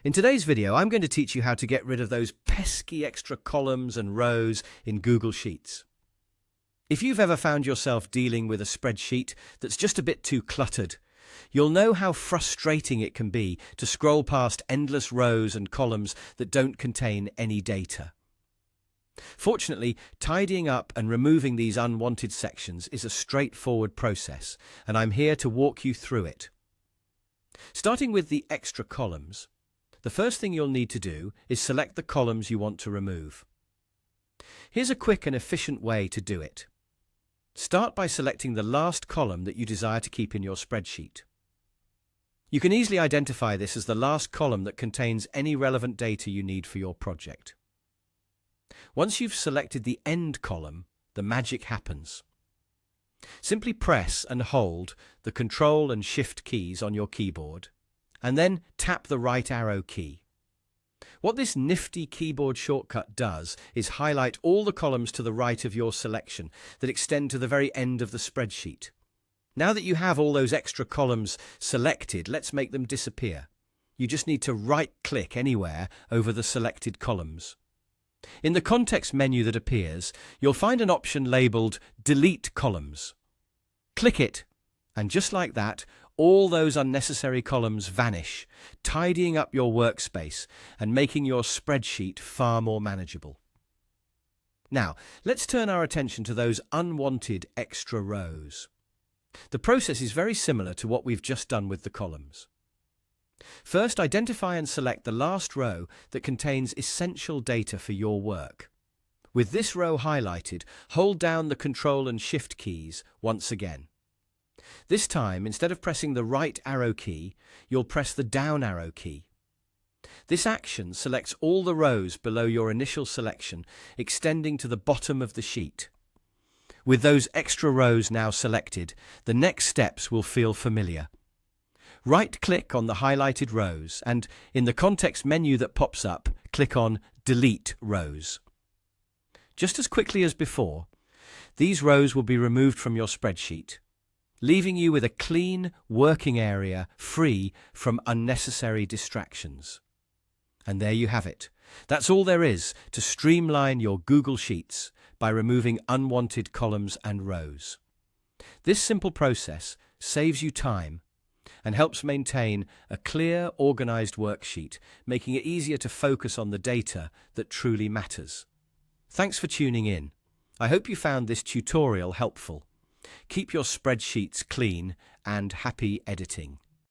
In today's video, I'm going to teach you how to get rid of those pesky extra columns and rows in Google Sheets. If you've ever found yourself dealing with a spreadsheet that's just a bit too cluttered, you'll know how frustrating it can be to scroll past endless rows and columns that don't contain any data. Fortunately, tidying up and removing these unwanted sections is a straightforward process, and I'm here to walk you through it. Starting with the extra columns, the first thing you'll need to do is select the columns you want to remove. Here's a quick and efficient way to do it. Start by selecting the last column that you desire to keep in your spreadsheet. You can easily identify this as the last column that contains any relevant data you need for your project. Once you've selected the end column, the magic happens. Simply press and hold the Control and Shift keys on your keyboard, and then tap the right arrow key. What this nifty keyboard shortcut does is highlight all the columns to the right of your selection that extend to the very end of the spreadsheet. Now that you have all those extra columns selected, let's make them disappear. You just need to right-click anywhere over the selected columns. In the context menu that appears, you'll find an option labeled Delete Columns. Click it, and just like that, all those unnecessary columns vanish, tidying up your workspace and making your spreadsheet far more manageable. Now, let's turn our attention to those unwanted extra rows. The process is very similar to what we've just done with the columns. First, identify and select the last row that contains essential data for your work. With this row highlighted, hold down the Control and Shift keys once again. This time, instead of pressing the right arrow key, you'll press the down arrow key. This action selects all the rows below your initial selection, extending to the bottom of the sheet. With those extra rows now selected, the next steps will feel familiar. Right-click on the highlighted rows and, in the context menu that pops up, click on Delete Rows. Just as quickly as before, these rows will be removed from your spreadsheet, leaving you with a clean, working area free from unnecessary distractions. And there you have it. That's all there is to streamline your Google Sheets by removing unwanted columns and rows. This simple process saves you time and helps maintain a clear, organized worksheet, making it easier to focus on the data that truly matters. Thanks for tuning in. I hope you found this tutorial helpful. Keep your spreadsheets clean and happy editing.